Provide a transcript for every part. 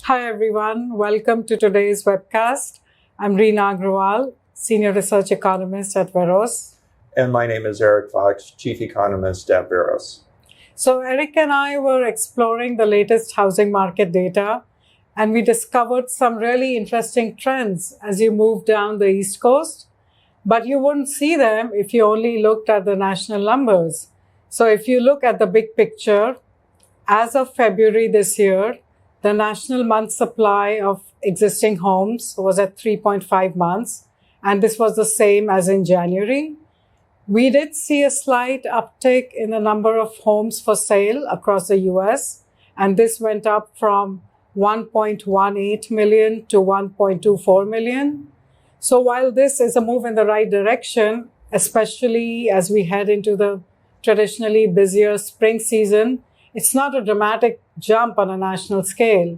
Hi everyone, welcome to today's webcast. I'm Reena Agrawal, Senior Research Economist at Veros. And my name is Eric Fox, Chief Economist at Veros. So Eric and I were exploring the latest housing market data, and we discovered some really interesting trends as you move down the East Coast, but you wouldn't see them if you only looked at the national numbers. So if you look at the big picture, as of February this year, the national month supply of existing homes was at 3.5 months, and this was the same as in January. We did see a slight uptick in the number of homes for sale across the US, and this went up from 1.18 million to 1.24 million. So while this is a move in the right direction, especially as we head into the traditionally busier spring season, it's not a dramatic jump on a national scale.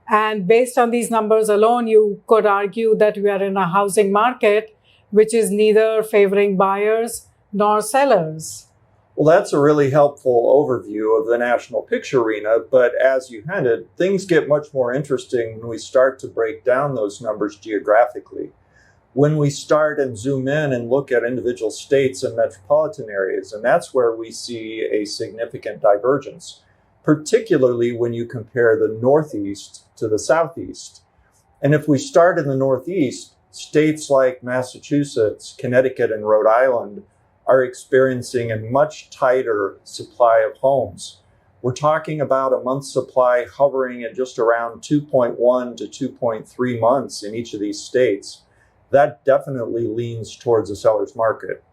And based on these numbers alone, you could argue that we are in a housing market which is neither favoring buyers nor sellers. Well, that's a really helpful overview of the national picture, Reena, but as you hinted, things get much more interesting when we start to break down those numbers geographically. When we start and zoom in and look at individual states and metropolitan areas, and that's where we see a significant divergence, particularly when you compare the Northeast to the Southeast. And if we start in the Northeast, states like Massachusetts, Connecticut, and Rhode Island are experiencing a much tighter supply of homes. We're talking about a month's supply hovering at just around 2.1 to 2.3 months in each of these states. That definitely leans towards a seller's market.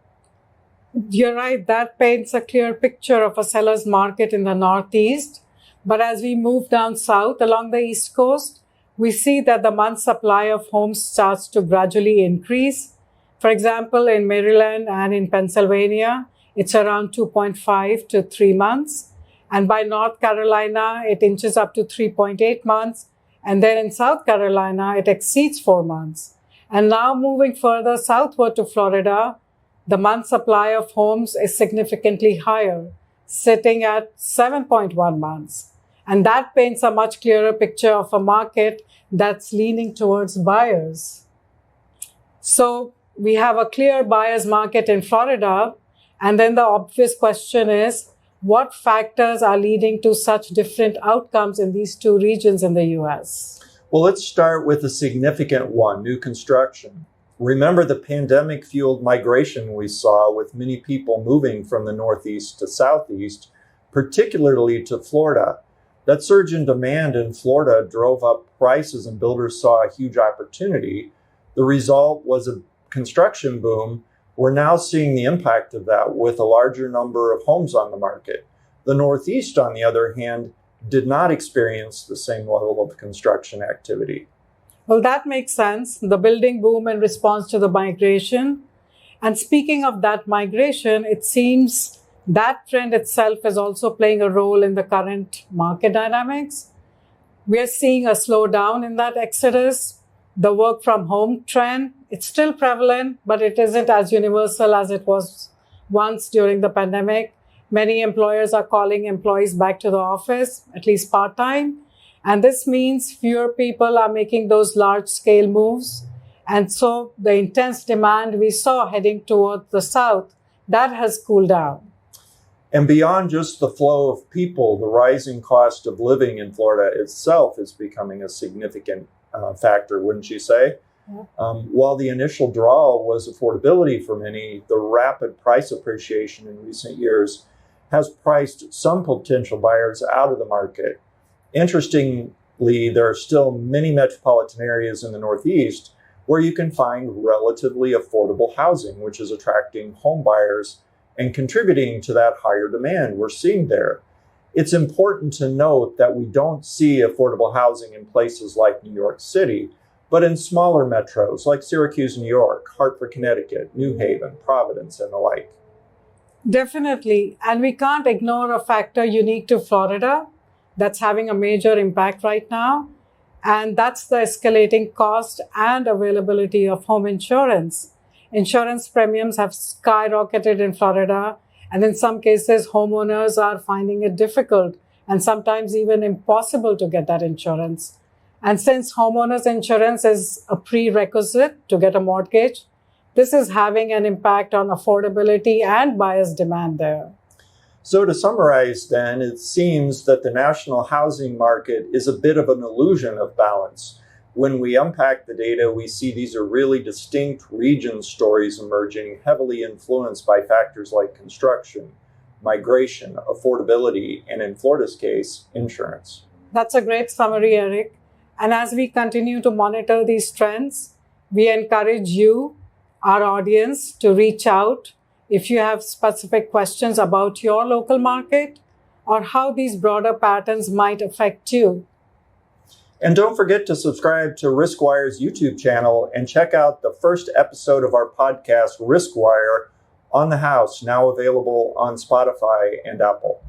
You're right, that paints a clear picture of a seller's market in the Northeast. But as we move down south along the East Coast, we see that the month supply of homes starts to gradually increase. For example, in Maryland and in Pennsylvania, it's around 2.5 to 3 months. And by North Carolina, it inches up to 3.8 months. And then in South Carolina, it exceeds 4 months. And now moving further southward to Florida, the month supply of homes is significantly higher, sitting at 7.1 months. And that paints a much clearer picture of a market that's leaning towards buyers. So we have a clear buyer's market in Florida. And then the obvious question is, what factors are leading to such different outcomes in these two regions in the US? Well, let's start with a significant one, new construction. Remember the pandemic-fueled migration we saw with many people moving from the Northeast to Southeast, particularly to Florida. That surge in demand in Florida drove up prices and builders saw a huge opportunity. The result was a construction boom. We're now seeing the impact of that with a larger number of homes on the market. The Northeast, on the other hand, did not experience the same level of construction activity. Well, that makes sense. The building boom in response to the migration. And speaking of that migration, it seems that trend itself is also playing a role in the current market dynamics. We are seeing a slowdown in that exodus. The work from home trend, it's still prevalent, but it isn't as universal as it was once during the pandemic. Many employers are calling employees back to the office, at least part-time. And this means fewer people are making those large-scale moves. And so the intense demand we saw heading toward the south, that has cooled down. And beyond just the flow of people, the rising cost of living in Florida itself is becoming a significant factor, wouldn't you say? Yeah. While the initial draw was affordability for many, the rapid price appreciation in recent years has priced some potential buyers out of the market. Interestingly, there are still many metropolitan areas in the Northeast where you can find relatively affordable housing, which is attracting home buyers and contributing to that higher demand we're seeing there. It's important to note that we don't see affordable housing in places like New York City, but in smaller metros like Syracuse, New York, Hartford, Connecticut, New Haven, Providence, and the like. Definitely. And we can't ignore a factor unique to Florida that's having a major impact right now. And that's the escalating cost and availability of home insurance. Insurance premiums have skyrocketed in Florida. And in some cases, homeowners are finding it difficult and sometimes even impossible to get that insurance. And since homeowners insurance is a prerequisite to get a mortgage, this is having an impact on affordability and buyers' demand there. So to summarize then, it seems that the national housing market is a bit of an illusion of balance. When we unpack the data, we see these are really distinct region stories emerging, heavily influenced by factors like construction, migration, affordability, and in Florida's case, insurance. That's a great summary, Eric. And as we continue to monitor these trends, we encourage you, our audience, to reach out if you have specific questions about your local market or how these broader patterns might affect you. And don't forget to subscribe to RiskWire's YouTube channel and check out the first episode of our podcast, RiskWire, on the House, now available on Spotify and Apple.